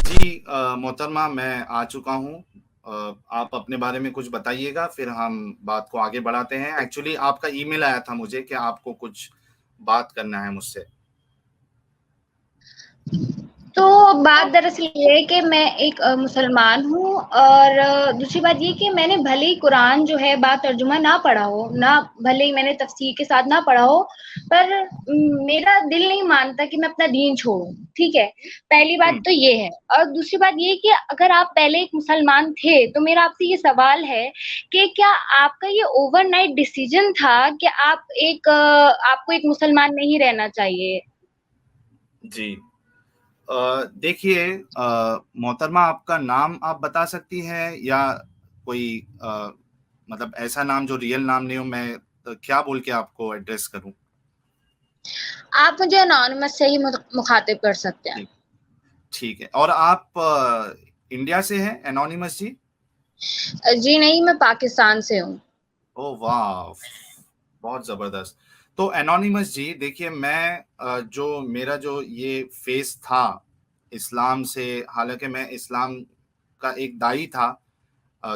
جی محترمہ میں آ چکا ہوں. آپ اپنے بارے میں کچھ بتائیے گا پھر ہم بات کو آگے بڑھاتے ہیں. ایکچولی آپ کا ای میل آیا تھا مجھے کہ آپ کو کچھ بات کرنا ہے مجھ سے. تو بات دراصل یہ ہے کہ میں ایک مسلمان ہوں، اور دوسری بات یہ کہ میں نے بھلے ہی قرآن جو ہے بات ترجمہ نہ پڑھا ہو، نہ بھلے ہی میں نے تفسیر کے ساتھ نہ پڑھا ہو، پر میرا دل نہیں مانتا کہ میں اپنا دین چھوڑوں. ٹھیک ہے، پہلی ہوں. بات تو یہ ہے. اور دوسری بات یہ کہ اگر آپ پہلے ایک مسلمان تھے تو میرا آپ سے یہ سوال ہے کہ کیا آپ کا یہ اوور نائٹ ڈیسیجن تھا کہ آپ کو ایک مسلمان نہیں رہنا چاہیے؟ جی دیکھیے محترمہ، آپ کا نام آپ بتا سکتی ہیں یا کوئی مطلب ایسا نام جو ریئل نام نہیں ہو؟ میں کیا بول کے آپ کو ایڈریس کروں؟ آپ مجھے انانیمس سے ہی مخاطب کر سکتے ہیں. ٹھیک ٹھیک ہے. اور آپ انڈیا سے ہیں انونیمس جی؟ جی نہیں، میں پاکستان سے ہوں. او واہ، بہت زبردست. تو انونیمس جی دیکھیے، میں جو میرا جو یہ فیس تھا اسلام سے، حالانکہ میں اسلام کا ایک داعی تھا،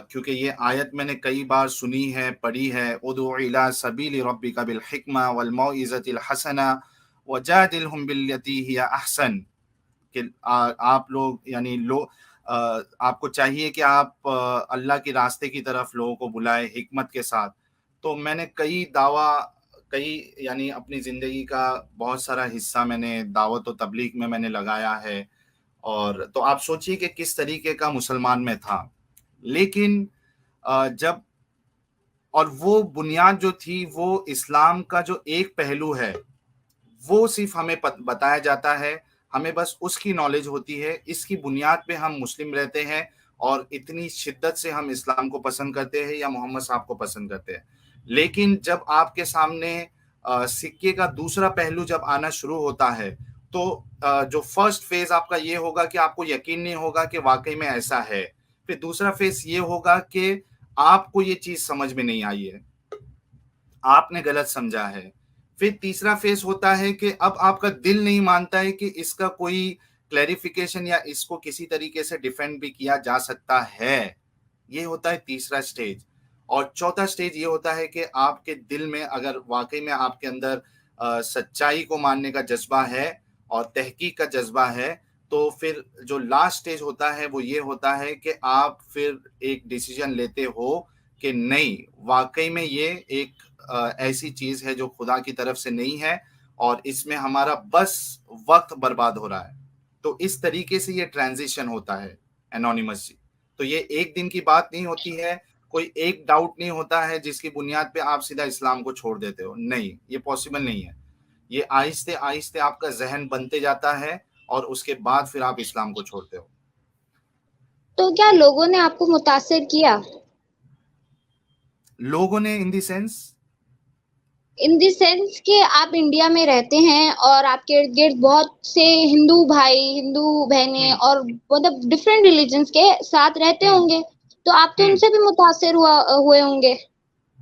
کیونکہ یہ آیت میں نے کئی بار سنی ہے، پڑھی ہے. ادعو الی سبیل ربک بالحکمہ والموعظۃ الحسنہ وجادلہم باللتی ہی احسن، کہ آپ لوگ یعنی آپ کو چاہیے کہ آپ اللہ کے راستے کی طرف لوگوں کو بلائے حکمت کے ساتھ. تو میں نے کئی یعنی اپنی زندگی کا بہت سارا حصہ میں نے دعوت و تبلیغ میں نے لگایا ہے. اور تو آپ سوچیے کہ کس طریقے کا مسلمان میں تھا. لیکن جب اور وہ بنیاد جو تھی، وہ اسلام کا جو ایک پہلو ہے وہ صرف ہمیں بتایا جاتا ہے، ہمیں بس اس کی نالج ہوتی ہے، اس کی بنیاد پہ ہم مسلم رہتے ہیں، اور اتنی شدت سے ہم اسلام کو پسند کرتے ہیں یا محمد صاحب کو پسند کرتے ہیں. لیکن جب آپ کے سامنے سکے کا دوسرا پہلو جب آنا شروع ہوتا ہے، تو جو فرسٹ فیز آپ کا یہ ہوگا کہ آپ کو یقین نہیں ہوگا کہ واقعی میں ایسا ہے. پھر دوسرا فیز یہ ہوگا کہ آپ کو یہ چیز سمجھ میں نہیں آئی ہے، آپ نے غلط سمجھا ہے. پھر تیسرا فیز ہوتا ہے کہ اب آپ کا دل نہیں مانتا ہے کہ اس کا کوئی کلیریفیکیشن یا اس کو کسی طریقے سے ڈیفینڈ بھی کیا جا سکتا ہے. یہ ہوتا ہے تیسرا سٹیج. اور چوتھا سٹیج یہ ہوتا ہے کہ آپ کے دل میں اگر واقعی میں آپ کے اندر سچائی کو ماننے کا جذبہ ہے اور تحقیق کا جذبہ ہے، تو پھر جو لاسٹ سٹیج ہوتا ہے وہ یہ ہوتا ہے کہ آپ پھر ایک ڈیسیجن لیتے ہو کہ نہیں، واقعی میں یہ ایک ایسی چیز ہے جو خدا کی طرف سے نہیں ہے، اور اس میں ہمارا بس وقت برباد ہو رہا ہے. تو اس طریقے سے یہ ٹرانزیشن ہوتا ہے انونیمس جی. تو یہ ایک دن کی بات نہیں ہوتی ہے، کوئی ایک ڈاؤٹ نہیں ہوتا ہے جس کی بنیاد پہ آپ سیدھا اسلام کو چھوڑ دیتے ہو. نہیں، یہ پاسبل نہیں ہے. یہ آہستہ آہستہ آپ کا ذہن بنتے جاتا ہے، اور اس کے بعد پھر آپ اسلام کو چھوڑتے ہو. تو کیا لوگوں نے آپ کو متاثر کیا؟ لوگوں نے ان the sense? In the sense کہ آپ انڈیا میں رہتے ہیں اور آپ کے ارد گرد بہت سے ہندو بھائی، ہندو بہنیں ہوں اور مطلب ڈفرینٹ ریلیجنس کے ساتھ رہتے ہوں ہوں گے، تو آپ تو ان ہوں سے بھی متاثر ہوئے ہوں گے.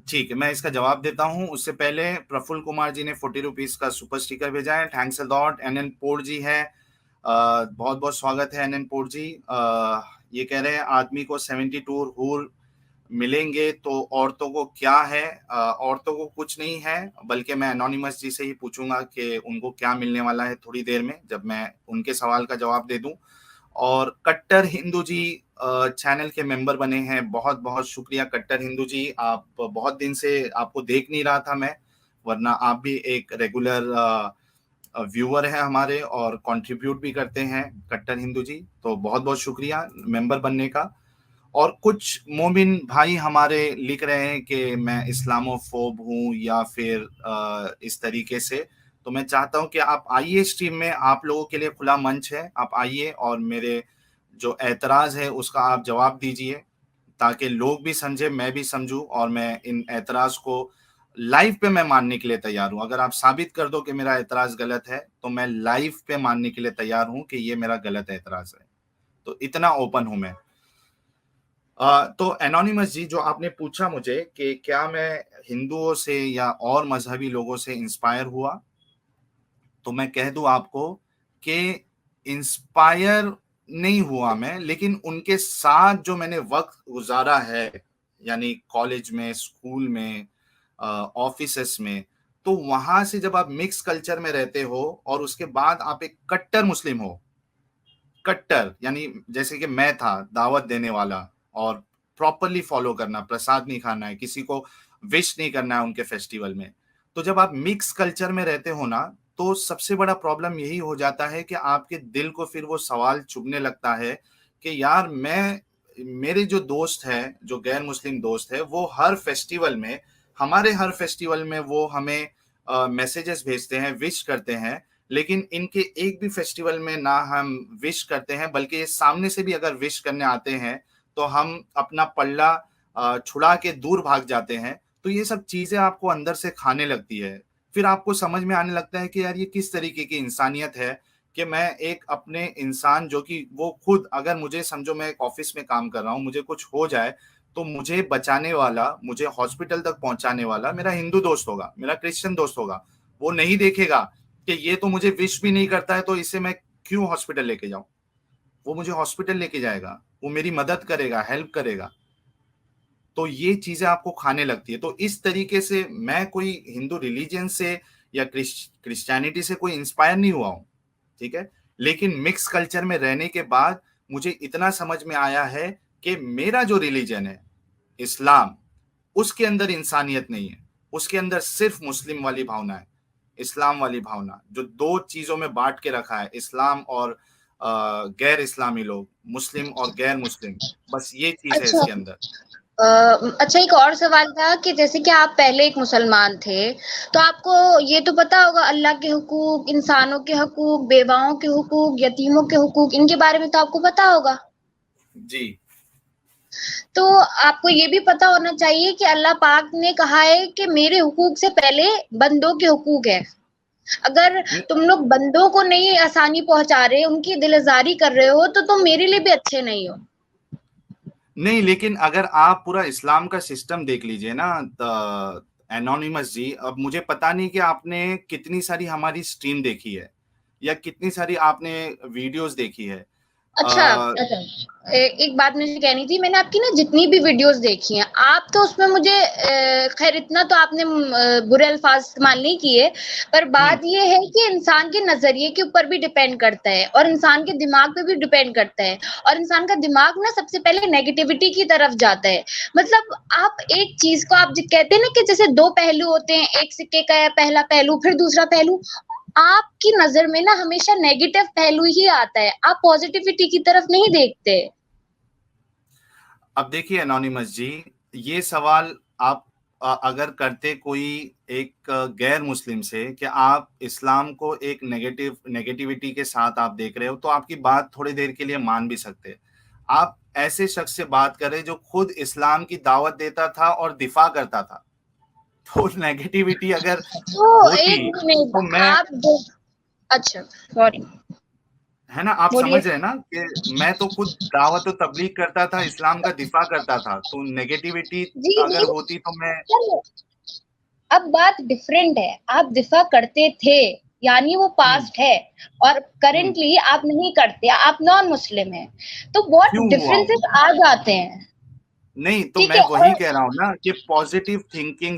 ٹھیک ہے، میں اس کا جواب دیتا ہوں. اس سے پہلے پرفل کمار جی نے 40 روپیز کا سپر اسٹیکر بھیجا ہے. تھینکس اے لاٹ. این این پور جی ہے، بہت بہت سواگت ہے این این پور جی. یہ کہہ رہے ہیں آدمی کو 72 حور ملیں گے تو عورتوں کو کیا ہے؟ عورتوں کو کچھ نہیں ہے، بلکہ میں انونیمس جی سے ہی پوچھوں گا کہ ان کو کیا ملنے والا ہے تھوڑی دیر میں، جب میں ان کے سوال کا جواب دے دوں. اور کٹر ہندو جی چینل کے ممبر بنے ہیں، بہت بہت شکریہ کٹر ہندو جی. آپ بہت دن سے آپ کو دیکھ نہیں رہا تھا میں، ورنہ آپ بھی ایک ریگولر ویور ہیں ہمارے اور کنٹریبیوٹ بھی کرتے ہیں کٹر ہندو جی. تو بہت بہت شکریہ ممبر بننے کا. اور کچھ مومن بھائی ہمارے لکھ رہے ہیں کہ میں اسلامو فوب ہوں یا پھر اس طریقے سے. تو میں چاہتا ہوں کہ آپ آئیے اسٹریم میں، آپ لوگوں کے لیے کھلا منچ ہے، آپ آئیے اور میرے جو اعتراض ہے اس کا آپ جواب دیجئے، تاکہ لوگ بھی سمجھے، میں بھی سمجھوں، اور میں ان اعتراض کو لائیو پہ میں ماننے کے لیے تیار ہوں. اگر آپ ثابت کر دو کہ میرا اعتراض غلط ہے تو میں لائیو پہ ماننے کے لیے تیار ہوں کہ یہ میرا غلط اعتراض ہے. تو اتنا اوپن ہوں میں. تو انونیمس جی، جو آپ نے پوچھا مجھے کہ کیا میں ہندوؤں سے یا اور مذہبی لوگوں سے انسپائر ہوا، تو میں کہہ دوں آپ کو کہ انسپائر نہیں ہوا میں، لیکن ان کے ساتھ جو میں نے وقت گزارا ہے، یعنی کالج میں، اسکول میں، آفیسز میں، تو وہاں سے جب آپ مکس کلچر میں رہتے ہو اور اس کے بعد آپ ایک کٹر مسلم ہو، کٹر یعنی جیسے کہ میں تھا دعوت دینے والا، اور پراپرلی فالو کرنا، پرساد نہیں کھانا ہے، کسی کو وش نہیں کرنا ہے ان کے فیسٹیول میں. تو جب آپ مکس کلچر میں رہتے ہو نا، تو سب سے بڑا پرابلم یہی ہو جاتا ہے کہ آپ کے دل کو پھر وہ سوال چبھنے لگتا ہے کہ یار میرے جو دوست ہیں، جو غیر مسلم دوست ہیں، وہ ہر فیسٹیول میں، ہمارے ہر فیسٹیول میں وہ ہمیں میسیجز بھیجتے ہیں، وش کرتے ہیں، لیکن ان کے ایک بھی فیسٹیول میں نہ ہم وش کرتے ہیں، بلکہ یہ سامنے سے بھی اگر وش کرنے آتے ہیں تو ہم اپنا پلہ چھڑا کے دور بھاگ جاتے ہیں. تو یہ سب چیزیں آپ کو اندر سے کھانے لگتی ہے. پھر آپ کو سمجھ میں آنے لگتا ہے کہ یار یہ کس طریقے کی انسانیت ہے کہ میں ایک اپنے انسان جو کہ وہ خود، اگر مجھے سمجھو میں ایک آفس میں کام کر رہا ہوں، مجھے کچھ ہو جائے تو مجھے بچانے والا، مجھے ہاسپٹل تک پہنچانے والا میرا ہندو دوست ہوگا، میرا کرسچن دوست ہوگا. وہ نہیں دیکھے گا کہ یہ تو مجھے وش بھی نہیں کرتا ہے تو اسے میں کیوں ہاسپٹل لے کے جاؤں. وہ مجھے ہاسپٹل لے کے جائے گا، وہ میری مدد کرے گا، ہیلپ کرے گا. تو یہ چیزیں آپ کو کھانے لگتی ہے. تو اس طریقے سے میں کوئی ہندو ریلیجن سے یا کرسچینٹی سے کوئی انسپائر نہیں ہوا ہوں، ٹھیک ہے. لیکن مکس کلچر میں رہنے کے بعد مجھے اتنا سمجھ میں آیا ہے کہ میرا جو ریلیجن ہے اسلام، اس کے اندر انسانیت نہیں ہے، اس کے اندر صرف مسلم والی بھاونا ہے، اسلام والی بھاونا، جو دو چیزوں میں بانٹ کے رکھا ہے، اسلام اور غیر اسلامی لوگ، مسلم اور غیر مسلم، بس یہ چیز ہے اس اچھا، کے اندر. اچھا ایک اور سوال تھا کہ جیسے کہ آپ پہلے ایک مسلمان تھے، تو آپ کو یہ تو پتا ہوگا اللہ کے حقوق، انسانوں کے حقوق، بیواؤں کے حقوق، یتیموں کے حقوق، ان کے بارے میں تو آپ کو پتا ہوگا. جی. تو آپ کو یہ بھی پتا ہونا چاہیے کہ اللہ پاک نے کہا ہے کہ میرے حقوق سے پہلے بندوں کے حقوق ہے. اگر تم لوگ بندوں کو نہیں آسانی پہنچا رہے، ان کی دل آزاری کر رہے ہو، تو تم میرے لیے بھی اچھے نہیں ہو. نہیں، لیکن اگر آپ پورا اسلام کا سسٹم دیکھ لیجئے نا انونیمس جی، اب مجھے پتا نہیں کہ آپ نے کتنی ساری ہماری سٹریم دیکھی ہے یا کتنی ساری آپ نے ویڈیوز دیکھی ہے. اچھا اچھا، ایک بات مجھے کہنی تھی، میں نے آپ کی نا جتنی بھی ویڈیوز دیکھی ہیں، آپ تو اس میں مجھے خیر اتنا تو آپ نے برے الفاظ استعمال نہیں کیے، پر بات یہ ہے کہ انسان کے نظریے کے اوپر بھی ڈیپینڈ کرتا ہے، اور انسان کے دماغ پہ بھی ڈیپینڈ کرتا ہے، اور انسان کا دماغ نا سب سے پہلے نیگیٹیوٹی کی طرف جاتا ہے. مطلب آپ ایک چیز کو آپ کہتے ہیں نا کہ جیسے دو پہلو ہوتے ہیں، ایک سکے کا پہلا پہلو پھر دوسرا پہلو، آپ کی نظر میں نا ہمیشہ نیگیٹو پہلو ہی آتا ہے، آپ پازیٹیوٹی کی طرف نہیں دیکھتے. اب دیکھیے انونیمس جی، یہ سوال آپ اگر کرتے کوئی ایک غیر مسلم سے کہ آپ اسلام کو ایک نیگیٹیوٹی کے ساتھ آپ دیکھ رہے ہو، تو آپ کی بات تھوڑی دیر کے لیے مان بھی سکتے. آپ ایسے شخص سے بات کریں جو خود اسلام کی دعوت دیتا تھا اور دفاع کرتا تھا، تو نیگیٹیوٹی اگر تو ایک ہوتی منٹ تو میں، آپ اچھا سوری، ہے نا، آپ بولیے. سمجھ رہے ہیں نا کہ میں تو خود دعوت و تبلیغ کرتا تھا، اسلام کا دفاع کرتا تھا، تو نیگیٹیوٹی جی اگر جی، ہوتی تو میں. چلو اب بات ڈفرینٹ ہے، آپ دفاع کرتے تھے یعنی وہ ہوں پاسٹ ہے، اور ہوں کرنٹلی آپ نہیں کرتے، آپ نان مسلم ہیں، تو بہت کیوں ہوا ہوں؟ ڈفرینسز آ جاتے ہیں. نہیں تو ٹھیک میں ہے. وہی اور کہہ رہا ہوں نا کہ پازیٹیو تھنکنگ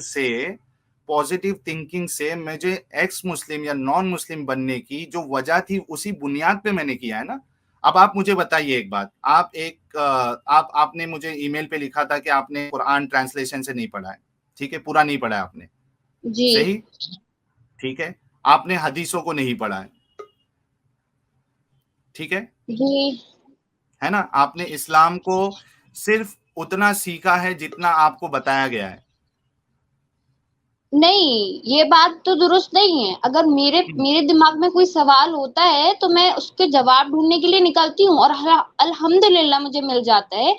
سے مجھے ایکس مسلم یا نان مسلم بننے کی جو وجہ تھی، اسی بنیاد پہ میں نے کیا ہے نا. اب آپ مجھے بتائیے ایک بات، آپ نے مجھے ای میل پہ لکھا تھا کہ آپ نے قرآن ٹرانسلیشن سے نہیں پڑھا ہے، ٹھیک ہے، پورا نہیں پڑھا ہے آپ نے، جی صحیح، ٹھیک ہے. آپ نے حدیثوں کو نہیں پڑھا ہے، ٹھیک ہے جی، ہے نا. آپ نے اسلام کو صرف اتنا سیکھا ہے جتنا آپ کو بتایا گیا ہے. نہیں یہ بات تو درست نہیں ہے. اگر میرے دماغ میں کوئی سوال ہوتا ہے تو میں اس کے جواب ڈھونڈنے کے لیے نکلتی ہوں، اور الحمدللہ مجھے مل جاتا ہے،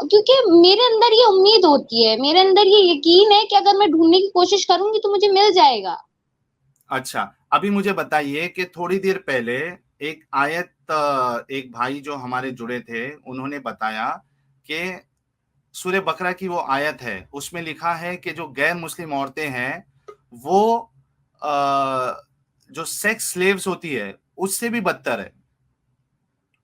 کیونکہ میرے اندر یہ امید ہوتی ہے، میرے اندر یہ یقین ہے کہ اگر میں ڈھونڈنے کی کوشش کروں گی تو مجھے مل جائے گا. اچھا، ابھی مجھے بتائیے کہ تھوڑی دیر پہلے ایک آیت، ایک بھائی جو ہمارے جڑے تھے انہوں نے بتایا کہ سورہ بقرہ کی وہ آیت ہے، اس میں لکھا ہے کہ جو غیر مسلم عورتیں ہیں وہ جو سیکس سلیوز ہوتی ہے اس سے بھی بدتر ہے.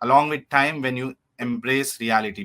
along with time when you embrace reality।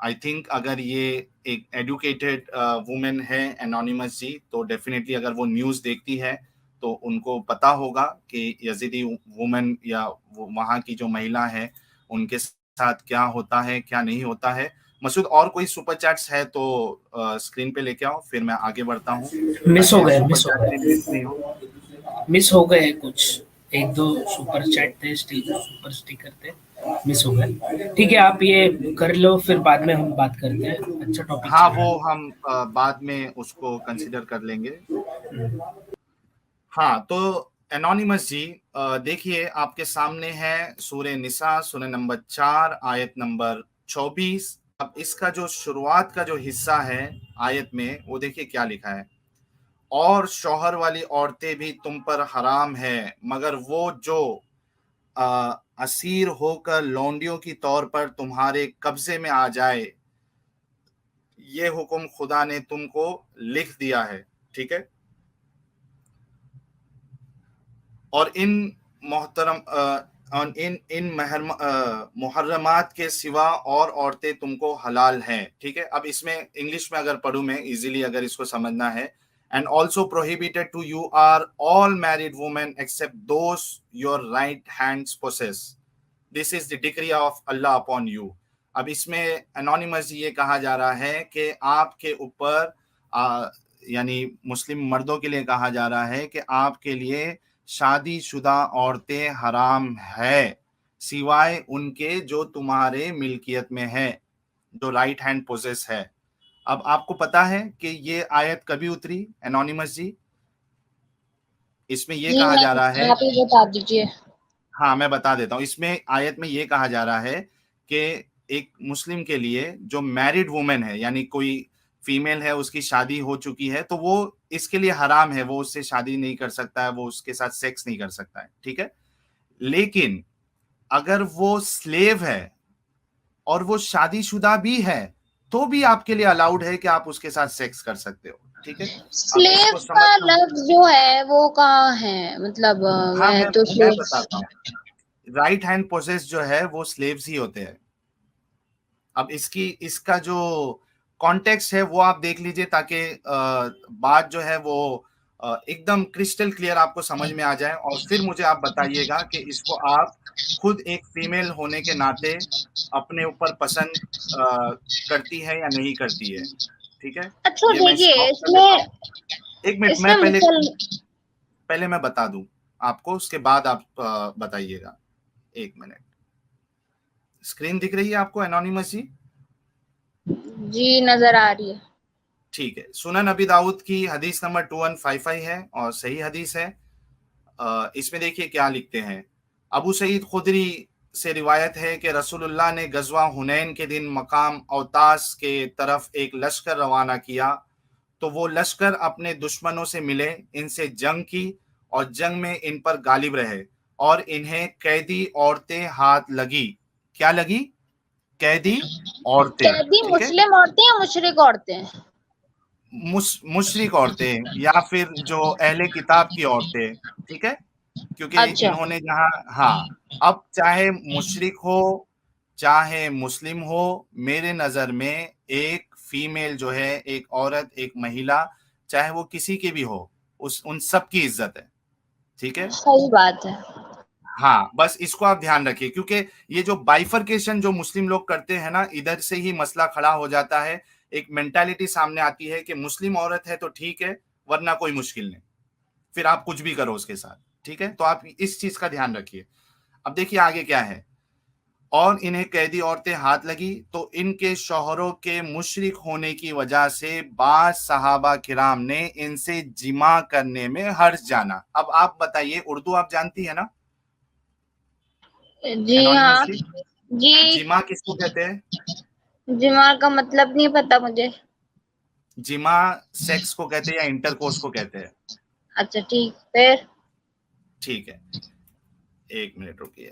I think اگر یہ ایک ایڈوکیٹڈ وومن ہے انانیمس جی، تو ڈیفینیٹلی اگر وہ نیوز دیکھتی ہے تو ان کو پتا ہوگا کہ یزیدی وومن یا وہاں کی جو مہیلا ہے ان کے ساتھ کیا ہوتا ہے کیا نہیں ہوتا ہے. مسعود اور کوئی سپر چیٹس ہے تو اسکرین پہ لے کے آؤ، پھر میں آگے بڑھتا ہوں. مس ہو گئے مس ہو گئے کچھ ایک دو سپر چیٹ تھے، سپر اسٹیکر تھے، مس ہو گئے. ٹھیک ہے آپ یہ کر لو، پھر بعد میں ہم بات کرتے ہیں. اچھا ٹاپک. ہاں وہ ہم بعد میں اس کو کنسیڈر کر لیں گے. ہاں تو انانیمس جی دیکھیے آپ کے سامنے ہے سورہ نساء سورہ نمبر 4 آیت نمبر 24. اب اس کا جو شروعات کا جو حصہ ہے آیت میں وہ دیکھیے کیا لکھا ہے. اور شوہر والی عورتیں بھی تم پر حرام ہے مگر وہ جو اسیر ہو کر لونڈیوں کی طور پر تمہارے قبضے میں آ جائے، یہ حکم خدا نے تم کو لکھ دیا ہے. ٹھیک ہے. اور ان محترم ان محرمات کے سوا اور عورتیں تم کو حلال ہیں. ٹھیک ہے. اب اس میں انگلش میں اگر پڑھوں میں ایزیلی اگر اس کو سمجھنا ہے، and also prohibited to you are all married women except those your right hands possess. This is the decree of Allah upon you. اب اس میں انانیمس یہ کہا جا رہا ہے کہ آپ کے اوپر یعنی مسلم مردوں کے لیے کہا جا رہا ہے کہ آپ کے لیے شادی شدہ عورتیں حرام ہے سوائے ان کے جو تمہارے ملکیت میں ہے، جو رائٹ ہینڈ پوزیس ہے. اب آپ کو پتا ہے کہ یہ آیت کبھی اتری انانیمس جی؟ اس میں یہ کہا جا رہا ہے، آپ ہی بتا دیجیے. ہاں میں بتا دیتا ہوں. اس میں آیت میں یہ کہا جا رہا ہے کہ ایک مسلم کے لیے جو میرڈ وومن ہے، یعنی کوئی فیمیل ہے اس کی شادی ہو چکی ہے، تو وہ اس کے لیے حرام ہے، وہ اس سے شادی نہیں کر سکتا ہے، وہ اس کے ساتھ سیکس نہیں کر سکتا ہے. ٹھیک ہے. لیکن اگر وہ سلیو ہے اور وہ شادی شدہ بھی ہے تو بھی آپ کے لیے الاؤڈ ہے کہ آپ اس کے ساتھ سیکس کر سکتے ہو. ٹھیک ہے. سلیو کا لفظ جو ہے وہ کہاں ہے؟ مطلب ہاں میں تو میں بتاتا ہوں. رائٹ ہینڈ پوزیس جو ہے وہ سلیوز ہی ہوتے ہیں. اب اس کا جو کانٹیکسٹ ہے وہ آپ دیکھ لیجئے تاکہ بات جو ہے وہ ایک دم کرسٹل کلیئر آپ کو سمجھ میں آ جائے، اور پھر مجھے آپ بتائیے گا کہ اس کو آپ خود ایک فیمیل ہونے کے ناطے اپنے اوپر پسند کرتی ہے یا نہیں کرتی ہے. ٹھیک ہے. اچھا یہ میں دیکھیے اسٹاپ اس کر میں دیتا ہوں. ایک منٹ میں پہلے میں بتا دوں آپ کو، اس کے بعد آپ بتائیے گا. ایک منٹ. اسکرین دکھ رہی ہے آپ کو انانیمس جی؟ جی نظر آ رہی ہے. ٹھیک ہے. سنن ابی داؤد کی حدیث نمبر 2155 ہے اور صحیح حدیث ہے. اس میں دیکھیے کیا لکھتے ہیں. ابو سعید خدری سے روایت ہے کہ رسول اللہ نے غزوہ حنین کے دن مقام اوتاس کے طرف ایک لشکر روانہ کیا تو وہ لشکر اپنے دشمنوں سے ملے، ان سے جنگ کی اور جنگ میں ان پر غالب رہے اور انہیں قیدی عورتیں ہاتھ لگی. کیا لگی؟ قیدی عورتیں. قیدی ٹھیک ہے. مسلم عورتیں یا مشرک عورتیں؟ مشرک عورتیں یا پھر جو اہل کتاب کی عورتیں. ٹھیک ہے. کیونکہ اچھا انہوں نے جہاں ہاں اب چاہے مشرک ہو چاہے مسلم ہو، میرے نظر میں ایک فیمیل جو ہے، ایک عورت، ایک مہیلا، چاہے وہ کسی کی بھی ہو، ان سب کی عزت ہے. ٹھیک ہے. صحیح بات ہے. ہاں بس اس کو آپ دھیان رکھیے، کیونکہ یہ جو بائیفرکیشن جو مسلم لوگ کرتے ہیں نا، ادھر سے ہی مسئلہ کھڑا ہو جاتا ہے. ایک مینٹالٹی سامنے آتی ہے کہ مسلم عورت ہے تو ٹھیک ہے ورنہ کوئی مشکل نہیں، پھر آپ کچھ بھی کرو اس کے ساتھ. ٹھیک ہے. تو آپ اس چیز کا دھیان رکھیے. اب دیکھیے آگے کیا ہے. اور انہیں قیدی عورتیں ہاتھ لگی تو ان کے شوہروں کے مشرک ہونے کی وجہ سے بعض صحابہ کرام نے ان سے جمع کرنے میں حرج جانا. اب آپ بتائیے، اردو آپ جانتی ہے نا؟ جی ہاں. جی جمع کس کو کہتے ہیں؟ جمع کا مطلب نہیں پتا مجھے. جمع سیکس کو کہتے ہیں یا انٹر کورس کو کہتے ہیں. اچھا ٹھیک. پھر ٹھیک ہے. ایک منٹ رکیے.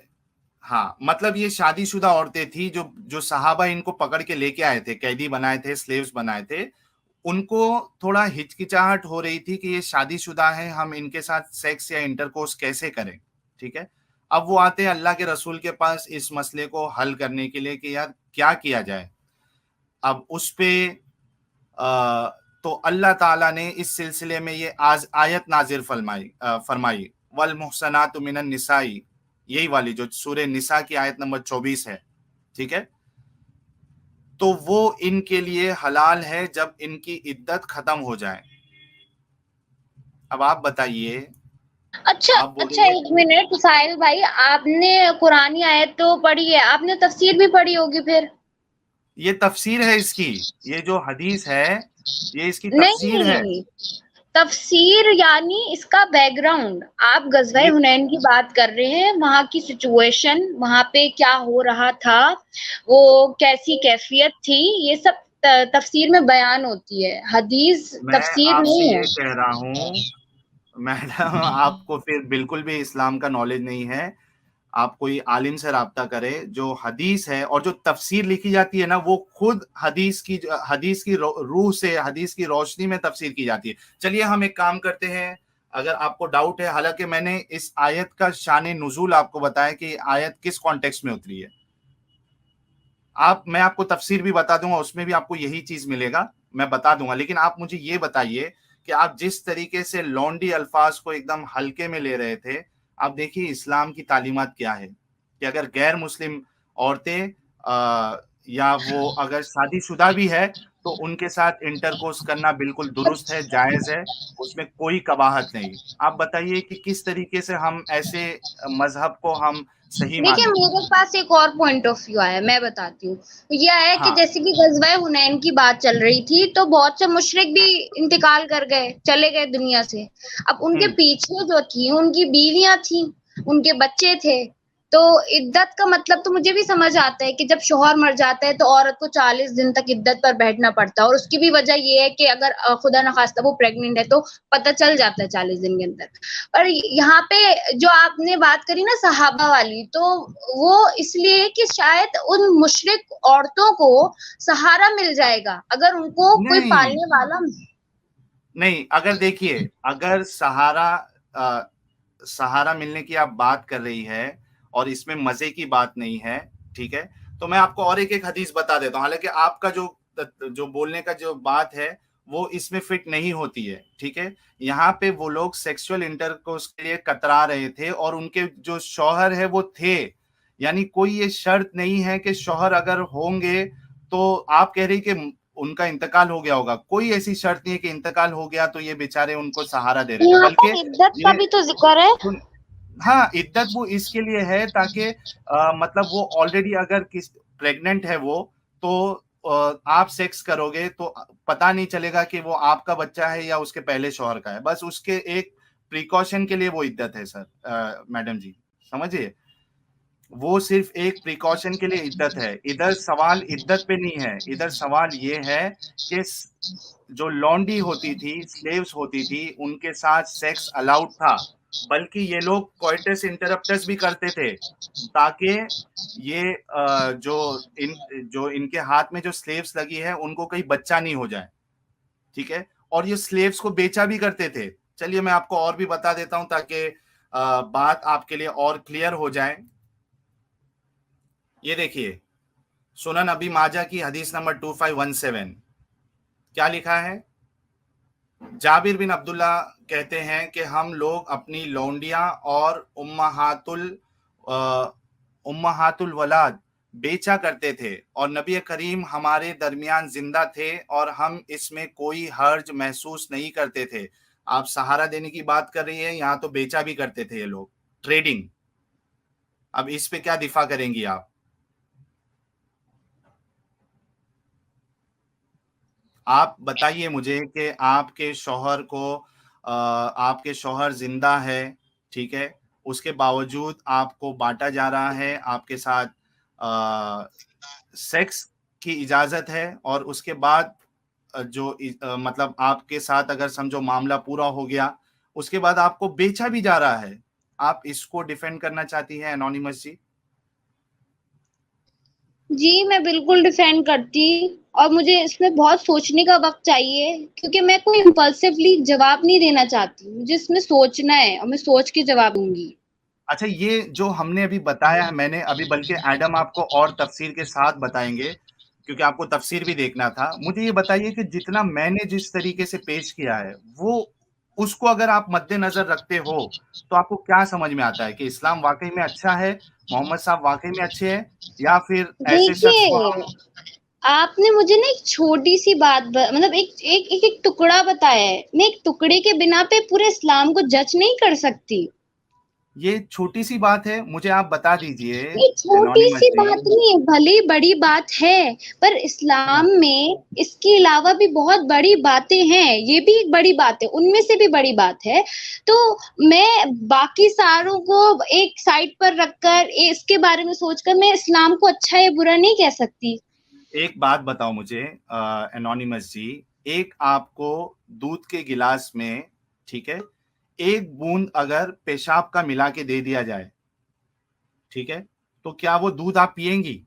ہاں مطلب یہ شادی شدہ عورتیں تھی جو صحابہ ان کو پکڑ کے لے کے آئے تھے، قیدی بنائے تھے، سلیوز بنائے تھے. ان کو تھوڑا ہچکچاہٹ ہو رہی تھی کہ یہ شادی شدہ ہیں، ہم ان کے ساتھ سیکس یا انٹر کورس کیسے کریں. ٹھیک ہے. اب وہ آتے ہیں اللہ کے رسول کے پاس اس مسئلے کو حل کرنے کے لیے کہ یار کیا کیا جائے. اب اس پہ تو اللہ تعالیٰ نے اس سلسلے میں یہ آیت نازل فرمائی والمحصنات من النساء، یہی والی جو سورہ نساء کی آیت نمبر 24 ہے، ٹھیک ہے، تو وہ ان کے لیے حلال ہے جب ان کی عدت ختم ہو جائے۔ اب آپ بتائیے، اچھا آپ بولیں اچھا، گے ایک منٹ ساحل بھائی، آپ نے قرآنی آیت تو پڑھی ہے، آپ نے تفسیر بھی پڑھی ہوگی پھر؟ یہ تفسیر ہے اس کی، یہ جو حدیث ہے یہ اس کی تفسیر ہے۔ نہیں، تفسیر یعنی اس کا بیک گراؤنڈ، آپ غزوہ یہ حنین کی بات کر رہے ہیں، وہاں کی سچویشن، وہاں پہ کیا ہو رہا تھا، وہ کیسی کیفیت تھی، یہ سب تفسیر میں بیان ہوتی ہے، حدیث میں تفسیر آپ سے نہیں ہے۔ یہ کہہ رہا ہوں میڈم، آپ کو پھر بالکل بھی اسلام کا نالج نہیں ہے، آپ کوئی عالم سے رابطہ کرے۔ جو حدیث ہے اور جو تفسیر لکھی جاتی ہے نا، وہ خود حدیث کی روح سے، حدیث کی روشنی میں تفسیر کی جاتی ہے۔ چلیے ہم ایک کام کرتے ہیں، اگر آپ کو ڈاؤٹ ہے، حالانکہ میں نے اس آیت کا شان نزول آپ کو بتایا کہ یہ آیت کس کانٹیکسٹ میں اتری ہے، میں آپ کو تفسیر بھی بتا دوں گا، اس میں بھی آپ کو یہی چیز ملے گا، میں بتا دوں گا۔ لیکن آپ مجھے یہ بتائیے کہ آپ جس طریقے سے لونڈی الفاظ کو ایک دم ہلکے میں لے رہے تھے، آپ دیکھیے اسلام کی تعلیمات کیا ہے کہ اگر غیر مسلم عورتیں یا وہ اگر شادی شدہ بھی ہے تو ان کے ساتھ انٹرکورس کرنا بالکل درست ہے، جائز ہے، اس میں کوئی قباحت نہیں۔ آپ بتائیے کہ کس طریقے سے ہم ایسے مذہب کو ہم صحیح دیکھیں، مانیں۔ میرے پاس ایک اور پوائنٹ آف ویو آیا، میں بتاتی ہوں۔ یہ ہے کہ ہاں، جیسے کہ غزوہ حنین کی بات چل رہی تھی تو بہت سے مشرک بھی انتقال کر گئے، چلے گئے دنیا سے۔ اب ان کے پیچھے جو تھی، ان کی بیویاں تھیں، ان کے بچے تھے، تو عدت کا مطلب تو مجھے بھی سمجھ آتا ہے کہ جب شوہر مر جاتا ہے تو عورت کو 40 دن تک عدت پر بیٹھنا پڑتا ہے، اور اس کی بھی وجہ یہ ہے کہ اگر خدا نخواستہ وہ پریگننٹ ہے تو پتہ چل جاتا ہے 40 دن کے اندر۔ اور یہاں پہ جو آپ نے بات کری نا صحابہ والی، تو وہ اس لیے کہ شاید ان مشرک عورتوں کو سہارا مل جائے گا اگر ان کو کوئی نہیں پالنے والا۔ نہیں، اگر دیکھیے، اگر سہارا ملنے کی آپ بات کر رہی ہے اور اس میں مزے کی بات نہیں ہے، ٹھیک ہے، تو میں آپ کو اور ایک حدیث بتا دیتا ہوں، حالانکہ آپ کا جو بولنے کا جو بات ہے وہ اس میں فٹ نہیں ہوتی ہے، ٹھیک ہے۔ یہاں پہ وہ لوگ سیکسول انٹرکورس کے لیے کترا رہے تھے اور ان کے جو شوہر ہے وہ تھے، یعنی کوئی یہ شرط نہیں ہے کہ شوہر اگر ہوں گے تو آپ کہہ رہی کہ ان کا انتقال ہو گیا ہوگا، کوئی ایسی شرط نہیں ہے کہ انتقال ہو گیا تو یہ بیچارے ان کو سہارا دے رہے تھے، یہاں بلکہ پر عدت کا یہ بھی تو ذکر ہے۔ ہاں، عدت وہ اس کے لیے ہے تاکہ مطلب وہ آلریڈی اگر پریگننٹ ہے وہ، تو آپ سیکس کرو گے تو پتا نہیں چلے گا کہ وہ آپ کا بچہ ہے یا اس کے پہلے شوہر کا ہے، بس اس کے ایک پریکاشن کے لیے وہ عدت ہے سر، میڈم جی سمجھیے، وہ صرف ایک پریکاشن کے لیے عدت ہے۔ ادھر سوال عدت پہ نہیں ہے، ادھر سوال یہ ہے کہ جو لونڈی ہوتی تھی، سلیوز ہوتی تھی، ان کے ساتھ سیکس الاؤڈ تھا، بلکہ یہ لوگ کوئٹس انٹرپٹس بھی کرتے تھے تاکہ یہ جو ان کے ہاتھ میں جو سلیوز لگی ہے ان کو کہیں بچہ نہیں ہو جائے، ٹھیک ہے، اور یہ سلیوز کو بیچا بھی کرتے تھے۔ چلیے میں آپ کو اور بھی بتا دیتا ہوں تاکہ بات آپ کے لیے اور کلیئر ہو جائے۔ یہ دیکھیے سنن ابی ماجہ کی حدیث نمبر 2517 کیا لکھا ہے؟ جابر بن عبداللہ کہتے ہیں کہ ہم لوگ اپنی لونڈیاں اور امہات الولاد بیچا کرتے تھے اور نبی کریم ہمارے درمیان زندہ تھے اور ہم اس میں کوئی حرج محسوس نہیں کرتے تھے۔ آپ سہارا دینے کی بات کر رہی ہیں، یہاں تو بیچا بھی کرتے تھے یہ لوگ، ٹریڈنگ۔ اب اس پہ کیا دفاع کریں گی آپ؟ آپ بتائیے مجھے کہ آپ کے شوہر کو آپ کے شوہر زندہ ہے، ٹھیک ہے، اس کے باوجود آپ کو بانٹا جا رہا ہے، آپ کے ساتھ سیکس کی اجازت ہے، اور اس کے بعد جو مطلب آپ کے ساتھ اگر سمجھو معاملہ پورا ہو گیا، اس کے بعد آپ کو بیچا بھی جا رہا ہے۔ آپ اس کو ڈیفینڈ کرنا چاہتی ہیں انونیمس جی؟ جی میں بالکل ڈیفینڈ کرتی، اور مجھے اس میں بہت سوچنے کا وقت چاہیے، کیونکہ میں کوئی امپلسیولی جواب نہیں دینا چاہتی، مجھے اس میں سوچنا ہے اور میں سوچ کے جواب دوں گی۔ اچھا، یہ جو ہم نے ابھی بتایا ہے، میں نے ابھی بلکہ ایڈم آپ کو اور تفسیر کے ساتھ بتائیں گے، کیونکہ آپ کو تفسیر بھی دیکھنا تھا. مجھے یہ بتائیے کہ جتنا میں نے جس طریقے سے پیش کیا ہے وہ اس کو اگر آپ مد نظر رکھتے ہو تو آپ کو کیا سمجھ میں آتا ہے کہ اسلام واقعی میں اچھا ہے, محمد صاحب واقعی میں اچھے ہیں, یا پھر ایسے شخص کو ہم دیکھیے آپ نے مجھے نا ایک چھوٹی سی بات مطلب ایک ٹکڑا بتایا ہے, میں ایک ٹکڑے کے بنا پہ پورے اسلام کو جج نہیں کر سکتی. یہ چھوٹی سی بات ہے, مجھے آپ بتا دیجئے یہ چھوٹی انونیمس سی جی. بات نہیں, بھلی بڑی بات ہے, پر اسلام میں اس کے علاوہ بھی بہت بڑی باتیں ہیں, یہ بھی ایک بڑی بات ہے, ان میں سے بھی بڑی بات ہے. تو میں باقی ساروں کو ایک سائڈ پر رکھ کر اس کے بارے میں سوچ کر میں اسلام کو اچھا یا برا نہیں کہہ سکتی. ایک بات بتاؤ مجھے انونیمس جی, ایک آپ کو دودھ کے گلاس میں, ٹھیک ہے, ایک بوند اگر پیشاب کا ملا کے دے دیا جائے, ٹھیک ہے, تو کیا وہ دودھ آپ پیئیں گی؟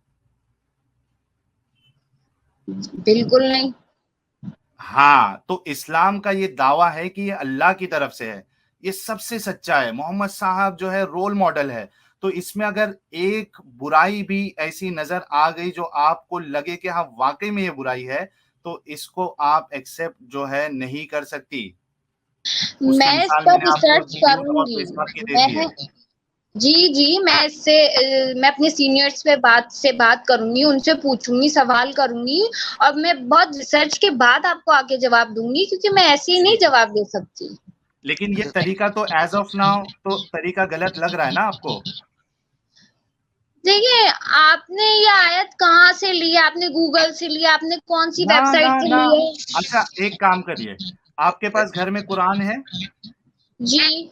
بالکل نہیں. ہاں, تو اسلام کا یہ دعویٰ ہے کہ یہ اللہ کی طرف سے ہے, یہ سب سے سچا ہے. محمد صاحب جو ہے رول ماڈل ہے, تو اس میں اگر ایک برائی بھی ایسی نظر آ گئی جو آپ کو لگے کہ ہاں واقعی میں یہ برائی ہے, تو اس کو آپ ایکسیپٹ جو ہے نہیں کر سکتی. اس کی میں اس مثال میں پر نے آپ کو ریسرچ دودھ کروں اور گی. پیشاب کی دے دی ہے. میں جی میں اس سے میں اپنے سینئرز پہ بات کروں گی, ان سے پوچھوں گی, سوال کروں گی, اور میں بہت ریسرچ کے بعد آپ کو آگے جواب دوں گی, کیونکہ میں ایسے ہی نہیں جواب دے سکتی. لیکن یہ طریقہ تو ایز آف ناؤ تو طریقہ غلط لگ رہا ہے نا آپ کو. دیکھیے آپ نے یہ آیت کہاں سے لی, آپ نے گوگل سے لی, آپ نے کون سی نہ ویب نہ سائٹ سے نہ لی ہے؟ اچھا ایک کام کریے, آپ کے پاس گھر میں قرآن ہے؟ جی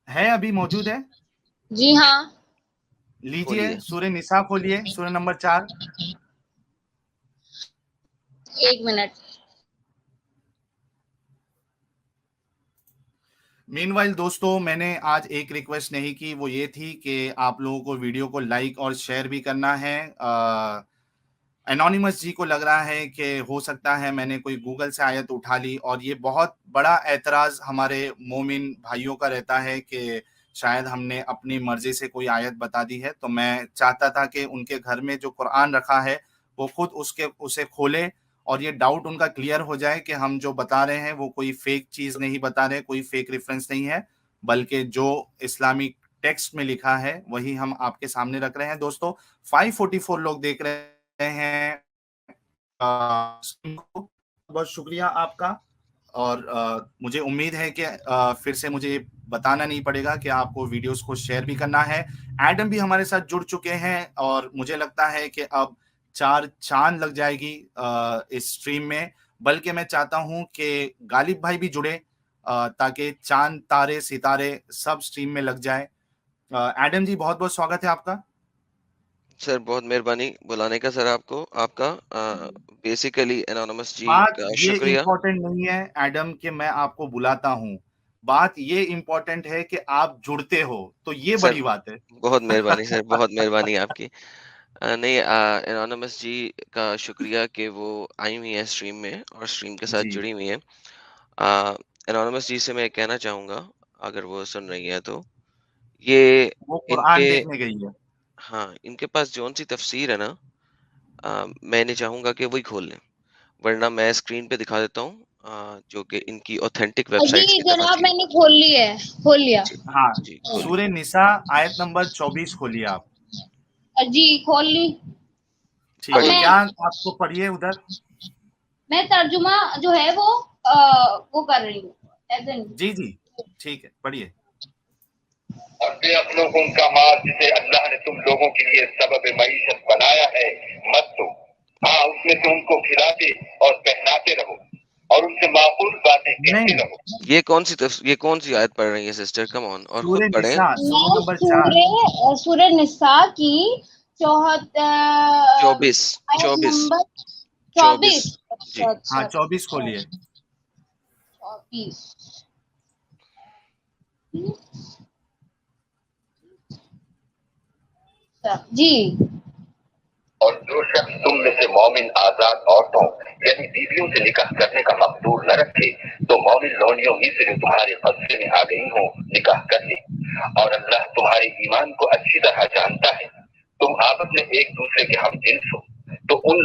ہے, ابھی موجود ہے؟ جی ہاں. لیجئے سورہ نساء کھولیے, سورہ نمبر 4. ایک منٹ. مین وائل دوستو, میں نے آج ایک ریکویسٹ نہیں کی, وہ یہ تھی کہ آپ لوگوں کو ویڈیو کو لائک اور شیئر بھی کرنا ہے. انونیمس جی کو لگ رہا ہے کہ ہو سکتا ہے میں نے کوئی گوگل سے آیت اٹھا لی, اور یہ بہت بڑا اعتراض ہمارے مومن بھائیوں کا رہتا ہے کہ شاید ہم نے اپنی مرضی سے کوئی آیت بتا دی ہے. تو میں چاہتا تھا کہ ان کے گھر میں جو قرآن رکھا ہے وہ خود اسے کھولے اور یہ ڈاؤٹ ان کا کلیئر ہو جائے کہ ہم جو بتا رہے ہیں وہ کوئی فیک چیز نہیں بتا رہے, کوئی فیک ریفرنس نہیں ہے, بلکہ جو اسلامک ٹیکسٹ میں لکھا ہے وہی ہم آپ کے سامنے رکھ رہے ہیں. دوستو 544 لوگ دیکھ رہے ہیں, بہت شکریہ آپ کا, اور مجھے امید ہے کہ پھر سے مجھے بتانا نہیں پڑے گا کہ آپ کو ویڈیوز کو شیئر بھی کرنا ہے. ایڈم بھی ہمارے ساتھ جڑ چکے ہیں, اور مجھے لگتا ہے کہ اب 4 چاند لگ جائے گی اس سٹریم میں, بلکہ میں چاہتا ہوں کہ غالب بھائی بھی جڑے تاکہ چاند تارے ستارے سب سٹریم میں لگ جائے. ایڈم جی بہت بہت سواگت ہے آپ کا. سر بہت مہربانی بلانے کا سر, آپ کا بیسیکلی انونیمس جی بات کا یہ شکریہ. امپورٹنٹ نہیں ہے ایڈم کہ میں آپ کو بلاتا ہوں, بات یہ امپورٹنٹ ہے کہ آپ جڑتے ہو, تو یہ سر بڑی بات ہے. بہت مہربانی سر, بہت مہربانی آپ کی. نہیں, انونیمس جی کا شکریہ کہ وہ آئی ہوئی ہیں اسٹریم میں اور اسٹریم کے ساتھ جی جڑی ہوئی ہیں. انونیمس جی سے میں کہنا چاہوں گا, اگر وہ سن رہی ہیں تو, یہ وہ ان قرآن کے دیکھنے گئی ہے. ہاں ان کے پاس جون سی تفسیر ہے نا, میں نہیں چاہوں گا کہ وہی کھول لیں, ورنہ میں اسکرین پہ دکھا دیتا ہوں جو کہ ان کی اوتھینٹک ویب جی سائٹس کی جناب تفاسیر. میں نے کھول لی ہے, کھول لیا. جی ہاں, جی کھولیے. سورہ نساء آیت نمبر 24 کھولیے آپ. جی کھول لی. ٹھیک اب ہے, پڑھیے. کیا آپ کو پڑھیے ادھر. میں ترجمہ جو ہے وہ کر رہی ہوں. جی جی ٹھیک ہے, پڑھیے. اور بے عقلوں کو ان کا مال جسے اللہ نے تم لوگوں کے لیے سبب معیشت بنایا ہے مت دو. ہاں اس میں تم کو کھلاتے اور پہناتے رہو اور ان سے معقول باتیں کہتے نہیں, رہو. یہ کون سی آیت پڑھ رہی ہے سسٹر, کم آن, اور خود سورہ پڑھیں. نساء سورہ نمبر 4. میں سورہ نساء کی 24 آیت 24 نمبر 24 24. جی. ہاں اچھا 24 کھولیے. 24. جی. اور جو شخص تم میں سے مومن آزاد عورتوں یعنی بیویوں سے نکاح کرنے کا مقدور نہ رکھے تو مومن لونڈیوں ہی سے جو تمہارے قبضے میں آ گئی ہوں نکاح کر لے. اور اللہ تمہارے ایمان کو اچھی طرح جانتا ہے. تم آپس میں ایک دوسرے کے ہم جنس ہو تو ان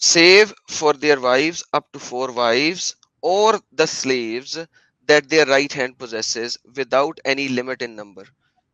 save for their wives up to 4 wives or the slaves that their right hand possesses without any limit in number.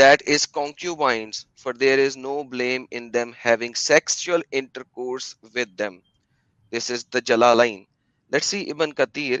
that is concubines, for there is no blame in them having sexual intercourse with them. This is the Jalalain. Let's see Ibn Kathir.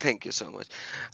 Thank you so much.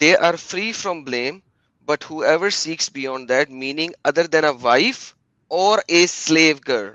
they are free from blame, but whoever seeks beyond that, meaning other than a wife or a slave girl,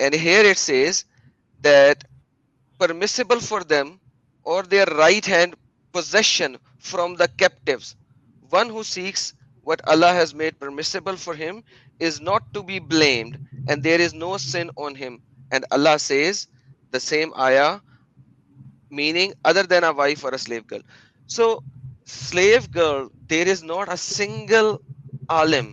and here it says that permissible for them or their right hand possession from the captives. One who seeks what Allah has made permissible for him is not to be blamed, and there is no sin on him. And Allah says the same ayah, meaning other than a wife or a slave girl. So slave girl, there is not a single alim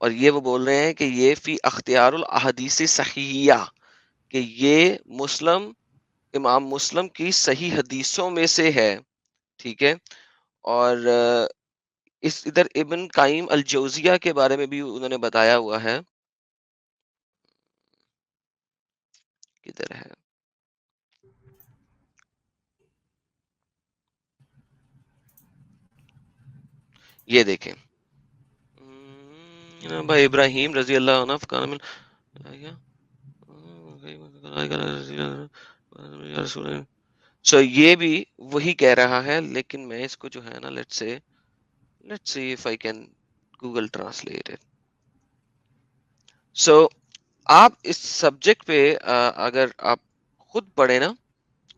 اور یہ وہ بول رہے ہیں کہ یہ فی اختیار الاحادیث صحیحہ، کہ یہ مسلم، امام مسلم کی صحیح حدیثوں میں سے ہے. ٹھیک ہے. اور اس ادھر ابن قیم الجوزیہ کے بارے میں بھی انہوں نے بتایا ہوا ہے. کدھر ہے؟ یہ دیکھیں بھائی ابراہیم رضی اللہ عنہ کامل. سو یہ بھی وہی کہہ رہا ہے، لیکن میں اس کو جو ہے نا let's see if I can Google translate it. So آپ اس سبجیکٹ پہ اگر آپ خود پڑھیں نا،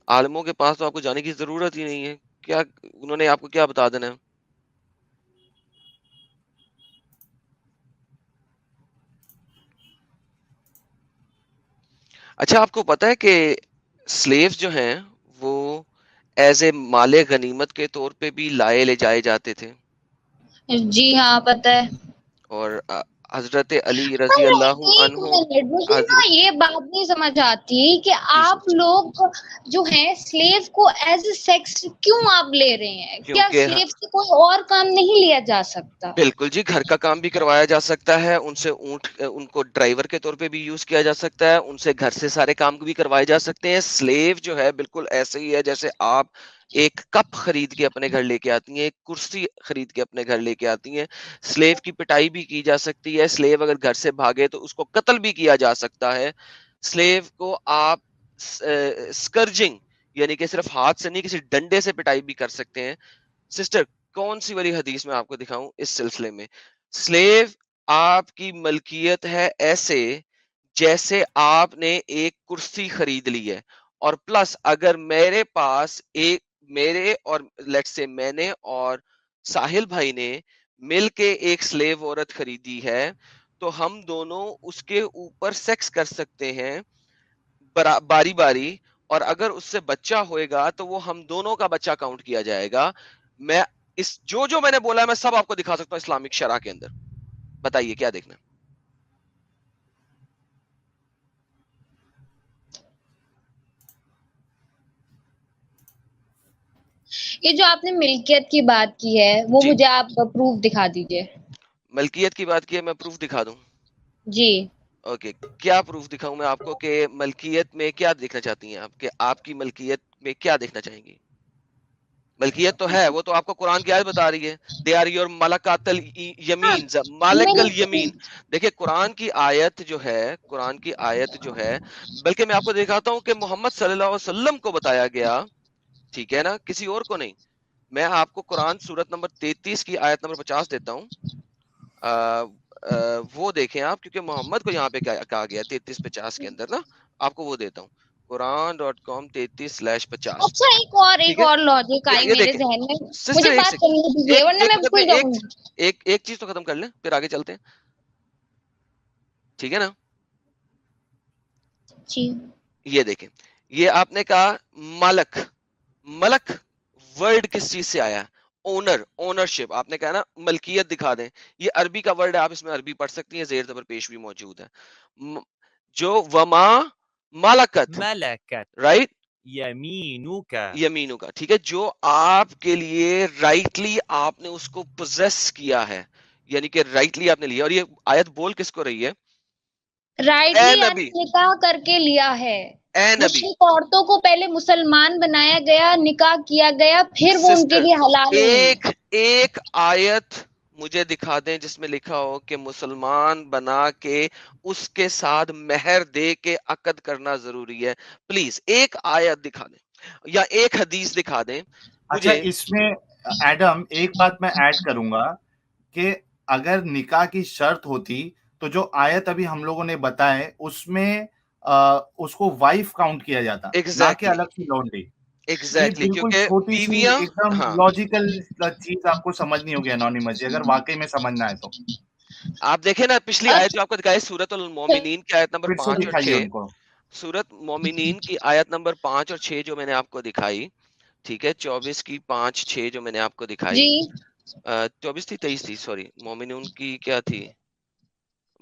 عالموں کے پاس تو آپ کو جانے کی ضرورت ہی نہیں ہے. کیا انہوں نے آپ کو کیا بتا دینا ہے؟ اچھا آپ کو پتا ہے کہ سلیوز جو ہیں وہ ایز اے مال غنیمت کے طور پہ بھی لائے لے جائے جاتے تھے. جی ہاں پتہ ہے. اور حضرت علی رضی اللہ ایک عنہ منٹ، مجھے نا حضرت یہ بات نہیں سمجھ آتی کہ جی آپ لوگ جو ہیں سلیو کو ایز اے سیکس کیوں آپ لے رہے ہیں؟ کیا کیونکہ سلیو سے کوئی اور کام نہیں لیا جا سکتا؟ بالکل جی، گھر کا کام بھی کروایا جا سکتا ہے ان سے، اونٹ ان کو ڈرائیور کے طور پہ بھی یوز کیا جا سکتا ہے، ان سے گھر سے سارے کام بھی کروائے جا سکتے ہیں. سلیو جو ہے بالکل ایسے ہی ہے جیسے آپ ایک کپ خرید کے اپنے گھر لے کے آتی ہیں، ایک کرسی خرید کے اپنے گھر لے کے آتی ہیں. سلیو کی پٹائی بھی کی جا سکتی ہے. سلیو اگر گھر سے بھاگے تو اس کو قتل بھی کیا جا سکتا ہے. سلیو کو آپ سکرجنگ یعنی کہ صرف ہاتھ سے نہیں، کسی ڈنڈے سے پٹائی بھی کر سکتے ہیں. سسٹر کون سی والی حدیث میں آپ کو دکھاؤں اس سلسلے میں؟ سلیو آپ کی ملکیت ہے ایسے جیسے آپ نے ایک کرسی خرید لی ہے، اور پلس اگر میرے پاس میرے اور لیٹ سے میں نے اور ساحل بھائی نے مل کے ایک سلیو عورت خریدی ہے تو ہم دونوں اس کے اوپر سیکس کر سکتے ہیں باری باری، اور اگر اس سے بچہ ہوئے گا تو وہ ہم دونوں کا بچہ کاؤنٹ کیا جائے گا. میں جو میں نے بولا ہے میں سب آپ کو دکھا سکتا ہوں اسلامک شرع کے اندر. بتائیے کیا دیکھنا؟ یہ جو آپ نے ملکیت کی بات کی ہے وہ جی مجھے آپ پروف دکھا دیجئے. ملکیت کی بات کی ہے، میں پروف دکھا دوں. جی اوکے کیا پروف دکھاؤں میں آپ کو کہ ملکیت میں کیا دیکھنا چاہتی ہیں آپ، کہ آپ کی ملکیت میں کیا دیکھنا چاہیں گی؟ ملکیت تو ہے، وہ تو آپ کو قرآن کی آیت بتا رہی ہے. دے آر یور ملکات الیمین، مالک الیمین. دیکھیں قرآن کی آیت جو ہے بلکہ میں آپ کو دکھاتا ہوں کہ محمد صلی اللہ علیہ وسلم کو بتایا گیا، ٹھیک ہے نا، کسی اور کو نہیں. میں آپ کو قرآن سورت نمبر 33 کی آیت نمبر 50 دیتا ہوں. وہ دیکھیں آپ، کیونکہ محمد کو یہاں پہ کہا گیا 33-50 کے اندر نا، آپ کو وہ دیتا ہوں قرآن.com 33/50. اچھا ایک اور لاجک آئی یہ میرے دیکھیں ذہن میں، سسٹر، مجھے ایک بات سیکنڈ، کرنے دیجیے ورنہ ایک میں منٹ میں بھول جاؤں گی. ایک چیز تو ختم کر لیں پھر آگے چلتے ہیں، ٹھیک ہے نا؟ جی یہ دیکھیں، یہ آپ نے کہا ملک ورڈ کس چیز سے آیا؟ اونرشپ. آپ نے کہا نا ملکیت دکھا دیں، یہ عربی کا ورڈ ہے، آپ اس میں عربی پڑھ سکتی ہیں، زیر زبر پیش بھی موجود ہے. جو وما ملکت رائٹ یمینو کا، ٹھیک ہے، جو آپ کے لیے رائٹلی آپ نے اس کو پوزیس کیا ہے، یعنی کہ رائٹلی آپ نے لیا. اور یہ آیت بول کس کو رہی ہے؟ اے رائٹلی نبی، نکاح کر کے لیا ہے. اے نبی. مشرک عورتوں کو پہلے مسلمان بنایا گیا، نکاح کیا گیا، پھر وہ ان کے سسٹر لیے حلال ہوئی. ایک آیت مجھے دکھا دیں جس میں لکھا ہو کہ مسلمان بنا کے اس کے ساتھ مہر دے کے عقد کرنا ضروری ہے. پلیز ایک آیت دکھا دیں یا ایک حدیث دکھا دیں اچھا مجھے. اس میں ایڈم ایک بات میں ایڈ کروں گا کہ اگر نکاح کی شرط ہوتی تو جو آیت ابھی ہم لوگوں نے بتائے اس میں اس کو وائف کاؤنٹ کیا جاتا، نہ کہ الگ سی لونڈی. یہ ایگزیکٹلی بالکل کیونکہ چھوٹی سی بیویاں، ایک دم ہاں لاجیکل چیز آپ کو سمجھنی ہوگی انونیمس جی، اگر واقعی میں سمجھنا ہے تو آپ دیکھیں نا پچھلی آیت جو آپ کو دکھائی سورت المومنین کی آیت نمبر پھر سے 5 اور دکھائیے 6، ان کو. سورت مومنین کی آیت نمبر 5 اور 6 جو میں نے آپ کو دکھائی، ٹھیک ہے، 24 کی 5-6 جو میں نے آپ کو دکھائی، جی 24 تھی 23 تھی، سوری مومنون کی کیا تھی،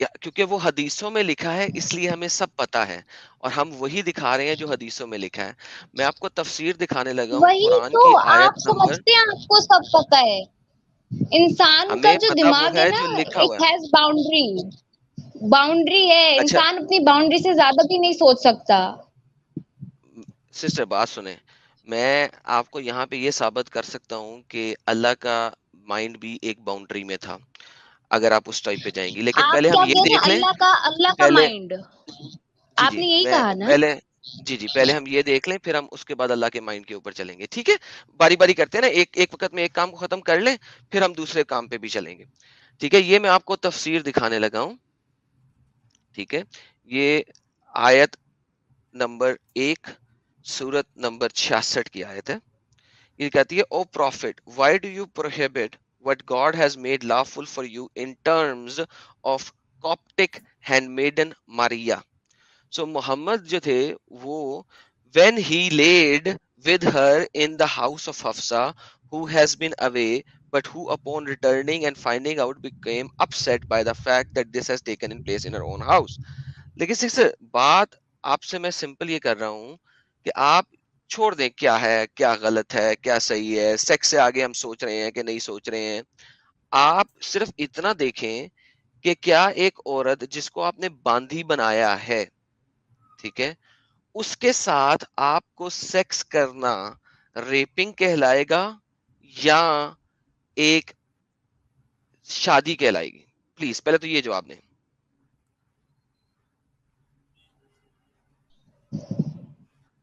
کیونکہ وہ حدیثوں میں لکھا ہے اس لیے ہمیں سب پتا ہے اور ہم وہی دکھا رہے ہیں جو حدیثوں میں لکھا ہے. میں آپ کو تفسیر دکھانے لگا ہوں وہی قرآن تو کی آپ آیت نمبر. سمجھتے ہیں آپ کو سب پتا ہے. انسان کا ہمیں جو پتا وہ دماغ ہے نا جو لکھا ہوا اٹ ہے. ہیز باؤنڈری ہے. اچھا انسان اپنی باؤنڈری سے زیادہ بھی نہیں سوچ سکتا. سسٹر بات سنیں, میں آپ کو یہاں پہ یہ ثابت کر سکتا ہوں کہ اللہ کا مائنڈ بھی ایک باؤنڈری میں تھا اگر آپ اس ٹائپ پہ جائیں گی, لیکن آپ پہلے ہم کیا یہ کہہ رہے دیکھ ہیں؟ لیں. اللہ کا پہلے مائنڈ جی آپ جی نے یہی میں کہا نا. پہلے پہلے ہم یہ دیکھ لیں پھر ہم اس کے بعد اللہ کے مائنڈ کے اوپر چلیں گے. ٹھیک ہے, باری باری کرتے ہیں نا, ایک وقت میں ایک کام کو ختم کر لیں پھر ہم دوسرے کام پہ بھی چلیں گے. ٹھیک ہے, یہ میں آپ کو تفسیر دکھانے لگا ہوں. ٹھیک ہے, یہ آیت نمبر 1 سورت نمبر 66 کی آیت ہے. یہ کہتی ہے, O prophet why do you prohibit what God has made lawful for you in terms of Coptic handmaiden Maria. So محمد جو تھے وہ when he laid with her in the house of Hafsa who has been away but who upon returning and finding out became upset by the fact that this has taken in place in her own house. لیکن sixer بات آپ سے میں simple یہ کر رہا ہوں کہ آپ چھوڑ دیں کیا ہے کیا غلط ہے کیا صحیح ہے, سیکس سے آگے ہم سوچ رہے ہیں کہ نہیں سوچ رہے ہیں. آپ صرف اتنا دیکھیں کہ کیا ایک عورت جس کو آپ نے باندھی بنایا ہے, ٹھیک ہے, اس کے ساتھ آپ کو سیکس کرنا ریپنگ کہلائے گا یا ایک شادی کہلائے گی؟ پلیز پہلے تو یہ جواب دیں.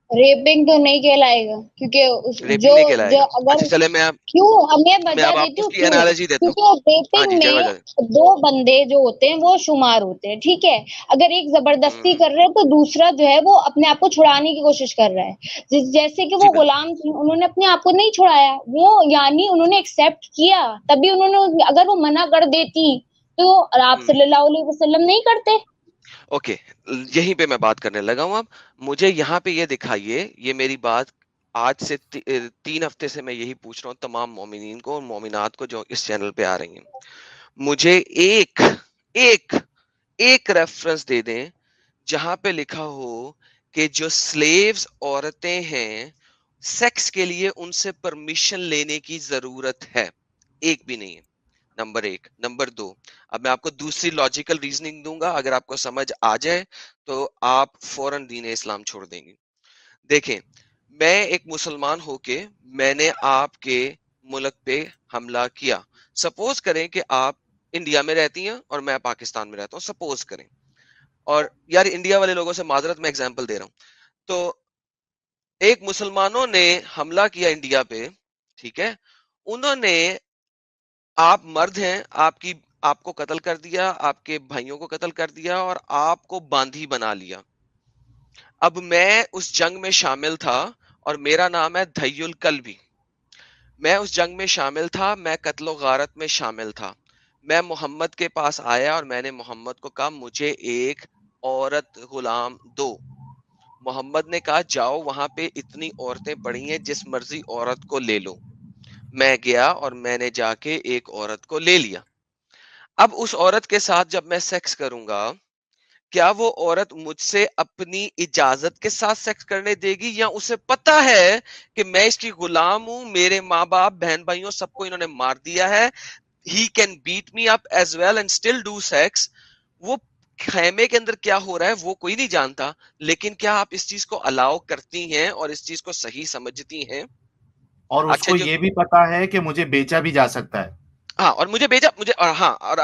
ریپنگ تو نہیں کہلائے گا کیونکہ ریپنگ نہیں کہلائے جو گا. اگر اچھا چلے کیوں میں میں وجہ اب آپ کو دیتی اس ہوں کی کیوں, انالوجی دیتا ہوں. کیونکہ ہاں ریپنگ جی جی میں وجہ. 2 بندے جو ہوتے ہیں وہ شمار ہوتے ہیں. ٹھیک ہے, اگر ایک زبردستی کر رہے ہیں تو دوسرا جو ہے وہ اپنے آپ کو چھڑانے کی کوشش کر رہا ہے. جیسے کہ جی وہ بالکل. غلام تھے, انہوں نے اپنے آپ کو نہیں چھڑایا, وہ یعنی انہوں نے ایکسپٹ کیا, تبھی انہوں نے, اگر وہ منع کر دیتی تو آپ صلی اللہ علیہ وسلم نہیں کرتے. اوکے, یہیں پہ میں بات کرنے لگا ہوں. اب مجھے یہاں پہ یہ دکھائیے, یہ میری بات آج سے 3 ہفتے سے میں یہی پوچھ رہا ہوں تمام مومنین کو اور مومنات کو جو اس چینل پہ آ رہی ہیں. مجھے ایک ایک ایک ریفرنس دے دیں جہاں پہ لکھا ہو کہ جو سلیوز عورتیں ہیں سیکس کے لیے ان سے پرمیشن لینے کی ضرورت ہے. ایک بھی نہیں ہے. نمبر 1. نمبر 2, اب میں آپ کو دوسری لاجیکل ریزننگ دوں گا, اگر آپ کو سمجھ آ جائے تو آپ فوراً دین اسلام چھوڑ دیں گے. دیکھیں, میں ایک مسلمان ہو کے میں نے آپ کے ملک پہ حملہ کیا. سپوز کریں کہ آپ انڈیا میں رہتی ہیں اور میں پاکستان میں رہتا ہوں, سپوز کریں, اور یار انڈیا والے لوگوں سے معذرت, میں ایگزامپل دے رہا ہوں. تو ایک مسلمانوں نے حملہ کیا انڈیا پہ, ٹھیک ہے, انہوں نے, آپ مرد ہیں, آپ کو قتل کر دیا, آپ کے بھائیوں کو قتل کر دیا اور آپ کو باندھی بنا لیا. اب میں اس جنگ میں شامل تھا اور میرا نام ہے دھئی القلبی. میں اس جنگ میں شامل تھا, میں قتل و غارت میں شامل تھا. میں محمد کے پاس آیا اور میں نے محمد کو کہا مجھے ایک عورت غلام دو. محمد نے کہا جاؤ وہاں پہ اتنی عورتیں پڑی ہیں, جس مرضی عورت کو لے لو. میں گیا اور میں نے جا کے ایک عورت کو لے لیا. اب اس عورت کے ساتھ جب میں سیکس کروں گا, کیا وہ عورت مجھ سے اپنی اجازت کے ساتھ سیکس کرنے دے گی, یا اسے پتا ہے کہ میں اس کی غلام ہوں, میرے ماں باپ بہن بھائیوں سب کو انہوں نے مار دیا ہے, he can beat me up as well and still do sex. وہ خیمے کے اندر کیا ہو رہا ہے وہ کوئی نہیں جانتا, لیکن کیا آپ اس چیز کو الاؤ کرتی ہیں اور اس چیز کو صحیح سمجھتی ہیں؟ اور اس اچھا کو جو, یہ بھی پتا ہے کہ مجھے بیچا بھی جا سکتا ہے. ہاں, اور مجھے اور ہاں, اور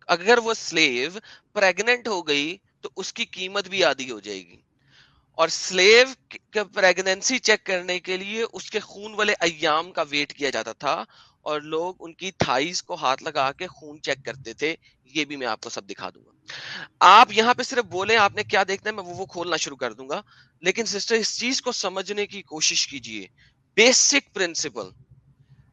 اگر وہ سلیو پریگننٹ ہو گئی تو اس کی قیمت بھی آدھی ہو جائے گی. اور سلیو کا پریگننسی چیک کرنے کے لیے اس کے خون والے ایام کا ویٹ کیا جاتا تھا, اور لوگ ان کی تھائیز کو ہاتھ لگا کے خون چیک کرتے تھے. یہ بھی میں آپ کو سب دکھا دوں گا. آپ یہاں پہ صرف بولیں آپ نے کیا دیکھنا ہے, میں وہ کھولنا شروع کر دوں گا. لیکن سسٹر اس چیز کو سمجھنے کی کوشش کیجئے, بیسک پرنسپل,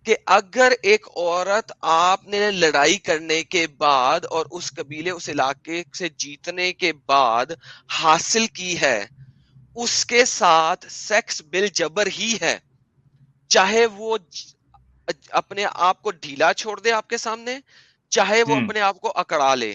کہ اگر ایک عورت آپ نے لڑائی کرنے کے بعد اور اس قبیلے اس علاقے سے جیتنے کے بعد حاصل کی ہے, اس کے ساتھ سیکس بل جبر ہی ہے, چاہے وہ اپنے آپ کو ڈھیلا چھوڑ دے آپ کے سامنے, چاہے وہ اپنے آپ کو اکڑا لے,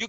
You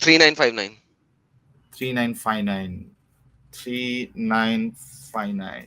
3959। 3959।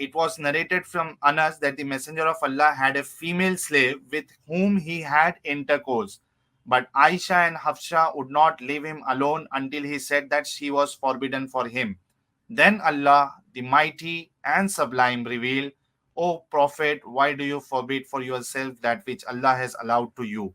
It was narrated from Anas that the Messenger of Allah had a female slave with whom he had intercourse, but Aisha and Hafsa would not leave him alone until he said that she was forbidden for him. Then Allah, the Mighty and Sublime, revealed, "O Prophet, why do you forbid for yourself that which Allah has allowed to you?"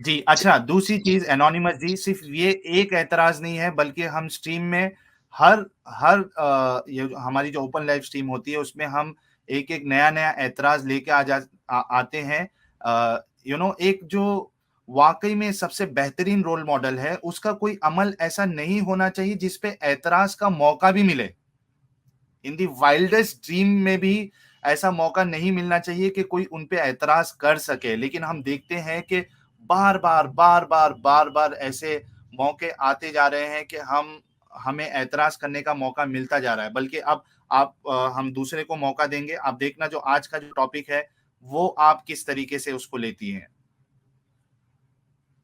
جی اچھا، دوسری چیز anonymous جی، صرف یہ ایک اعتراض نہیں ہے بلکہ ہم اسٹریم میں ہر ہماری جو اوپن لائف اسٹریم ہوتی ہے اس میں ہم ایک نیا اعتراض لے کے آتے ہیں. ایک جو واقعی میں سب سے بہترین رول ماڈل ہے اس کا کوئی عمل ایسا نہیں ہونا چاہیے جس پہ اعتراض کا موقع بھی ملے. ان دی وائلڈسٹ ڈریم میں بھی ایسا موقع نہیں ملنا چاہیے کہ کوئی ان پہ اعتراض کر سکے. لیکن ہم دیکھتے ہیں کہ بار بار ایسے موقع آتے جا رہے ہیں کہ ہمیں اعتراض کرنے کا موقع ملتا جا رہا ہے. بلکہ اب ہم دوسرے کو موقع دیں گے. آپ دیکھنا جو آج کا جو ٹاپک ہے وہ آپ کس طریقے سے اس کو لیتی ہیں.